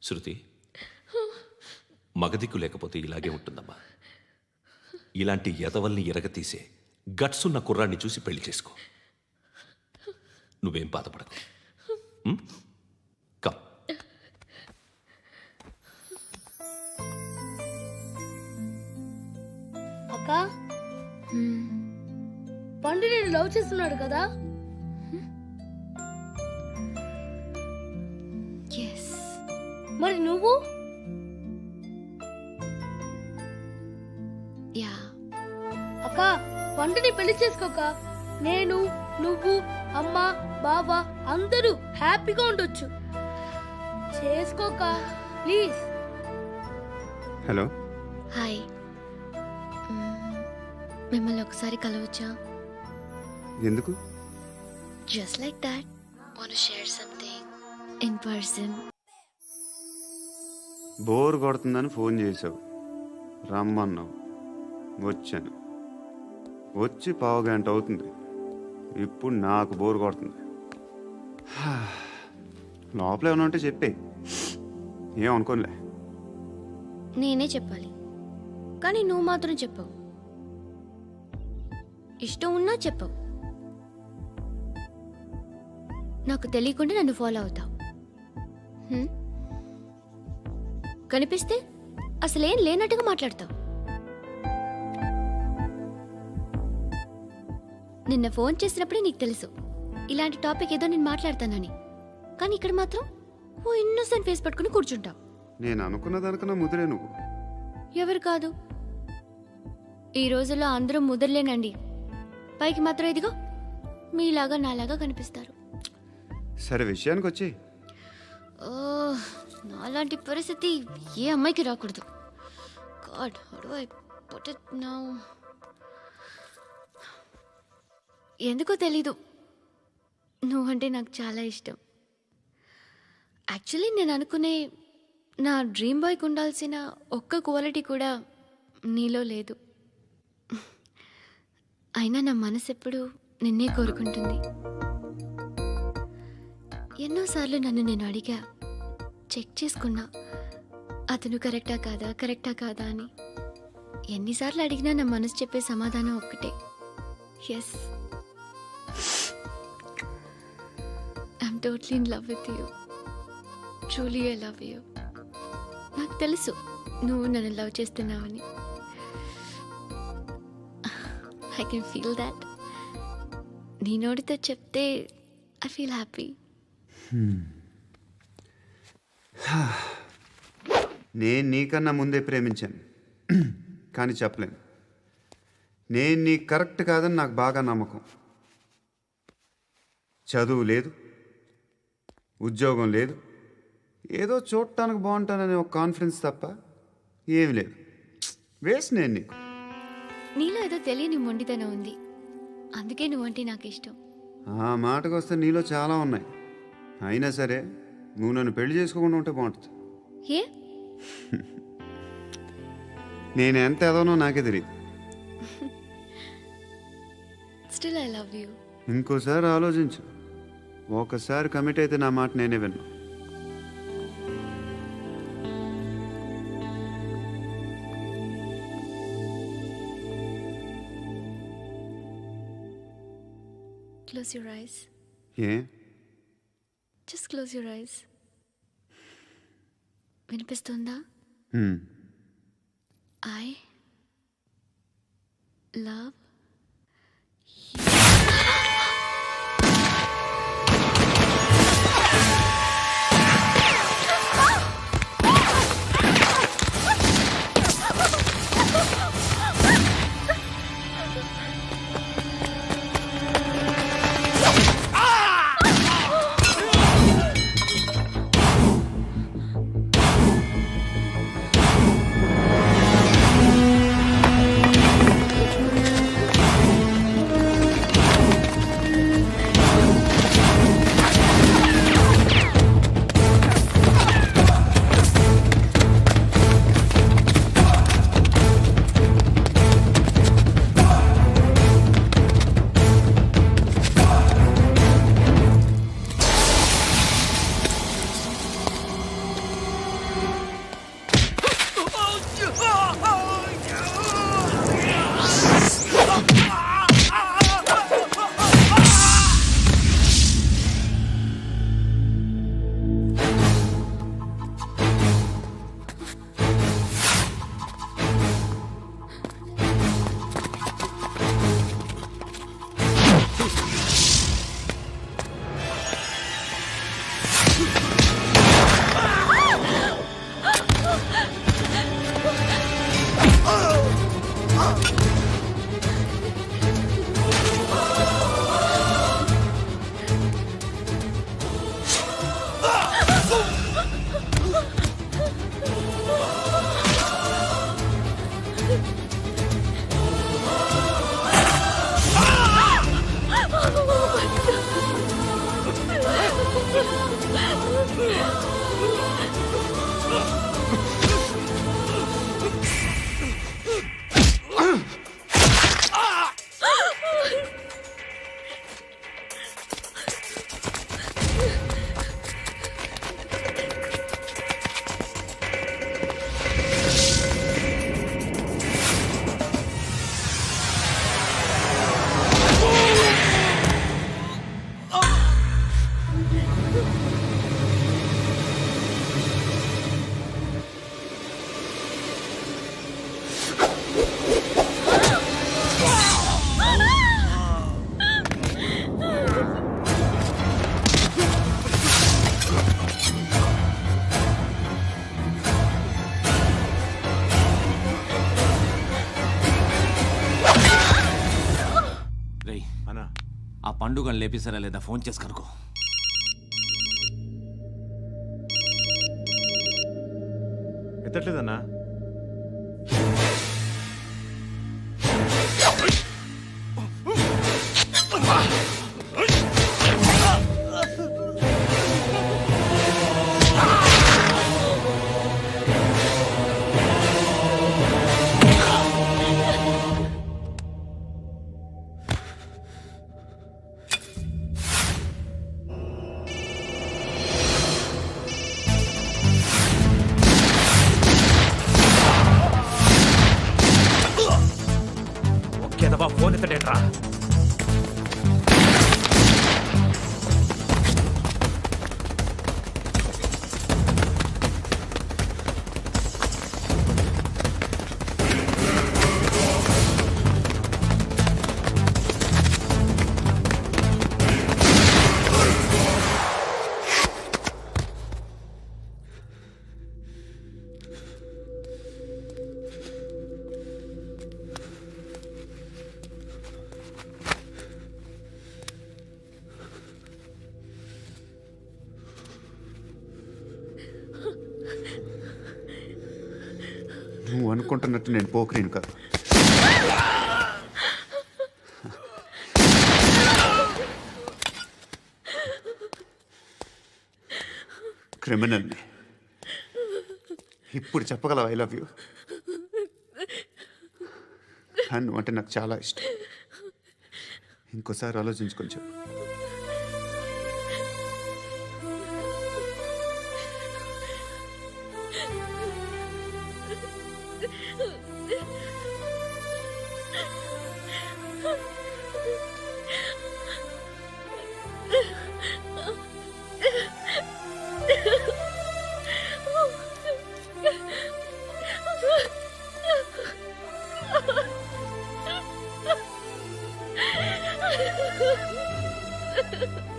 శృతి, మగదిక్కు లేకపోతే ఇలాగే ఉంటుందమ్మా. ఇలాంటి ఎదవల్ని ఎరగతీసే గట్స్ ఉన్న కుర్రాన్ని చూసి పెళ్లి చేసుకో. నువ్వేం బాధపడకు. కమ్. అక్క, పండు నేను లవ్ చేస్తున్నాడు కదా? మరి నువ్వు? అక్క, పండుని పెళ్లి చేసుకోక నేను, నువ్వు, అమ్మ, బావ అందరూ హ్యాపీగా ఉండొచ్చు. చేసుకోక ప్లీజ్. హలో. హాయ్. మిమ్మల్ని ఒకసారి కలవచ్చా? ఎందుకు? Just like that. Want to share something in person. Bore కొడుతుందని ఫోన్ చేసావు, రమ్మన్నావు, వచ్చాను. వచ్చి పావుగంట అవుతుంది. ఇప్పుడు నాకు బోర్ కొడుతుంది. లోపల ఏమైనా ఉంటే చెప్పే, ఏమనుకోనిలే. నేనే చెప్పాలి, కానీ నువ్వు మాత్రం చెప్పవు. ఇష్టం ఉన్నా చెప్పవు. నాకు తెలియకుండా నన్ను ఫాలో అవుతావు. కనిపిస్తే అసలేం లేనట్టుగా మాట్లాడతావు. నిన్న ఫోన్ చేసినప్పుడే నీకు తెలుసు ఇలాంటి టాపిక్ ఏదో నేను మాట్లాడతానని. కానీ ఇక్కడ మాత్రం ఓ ఇన్నోసెంట్ ఫేస్ పట్టుకుని కూర్చుంటావు. నేను అనుకున్న దానికన్నా ముదిరే నువ్వు. ఎవరు కాదు, ఈ రోజుల్లో అందరూ ముదరలేనండి. పైకి మాత్రం ఇదిగో మీలాగా నాలాగా కనిపిస్తారు. సరే, విషయానికి వచ్చి. నాలాంటి పరిస్థితి ఏ అమ్మాయికి రాకూడదు. God, how do I put it now? ఎందుకో తెలీదు, నువ్వంటే నాకు చాలా ఇష్టం. యాక్చువల్లీ నేను అనుకునే నా డ్రీమ్ బాయ్కి ఉండాల్సిన ఒక్క క్వాలిటీ కూడా నీలో లేదు. అయినా నా మనసు ఎప్పుడు నిన్నే కోరుకుంటుంది. ఎన్నోసార్లు నన్ను నేను అడిగా, చెక్ చేసుకున్నా అతను కరెక్టా కాదా అని. ఎన్నిసార్లు అడిగినా నా మనసు చెప్పే సమాధానం ఒక్కటే, yes, I'm totally in love with you. Truly I love you. నాకు తెలుసు నువ్వు నన్ను లవ్ చేస్తున్నావని. I can feel that. నీ నోటితో చెప్తే ఐ ఫీల్ హ్యాపీ. నేను నీకన్నా ముందే ప్రేమించాను, కానీ చెప్పలేను. నేను నీకు కరెక్ట్ కాదని నాకు బాగా నమ్మకం. చదువు లేదు, ఉద్యోగం లేదు, ఏదో చూడటానికి బాగుంటాననే ఒక కాన్ఫిడెన్స్ తప్ప ఏమి లేదు. వేస్ట్ నేను నీకు. నీలో ఏదో తెలియని మొండితనం ఉంది, అందుకే నువ్వంటే నాకు ఇష్టం. ఆ మాటకు వస్తే నీలో చాలా ఉన్నాయి. అయినా సరే నువ్వు నన్ను పెళ్లి చేసుకోకుండా ఉంటే బాగుంటుంది. ఏ? నేను ఎంత ఎదవనో నాకే తెలియదు. Still I love you. ఇంకోసారి ఆలోచించు. ఒకసారి కమిట్ అయితే నా మాట నేనే విన్నా. Close your eyes. A? Just close your eyes. వినిపిస్తుందా? I love అన్నా ఆ పండుగను లేపేసారా లేదా ఫోన్ చేసి కనుకో. ఎత్తట్లేదన్నా. ఒకేదవా ఫోన్ ఎత్తడేట్రా. నువ్వు అనుకుంటున్నట్టు నేను పోకరీను కాదు. క్రిమినల్ని. ఇప్పుడు చెప్పగలవు ఐ లవ్ యూ. నువ్వు అంటే నాకు చాలా ఇష్టం. ఇంకోసారి ఆలోచించుకొని చెప్పు. Ha ha ha!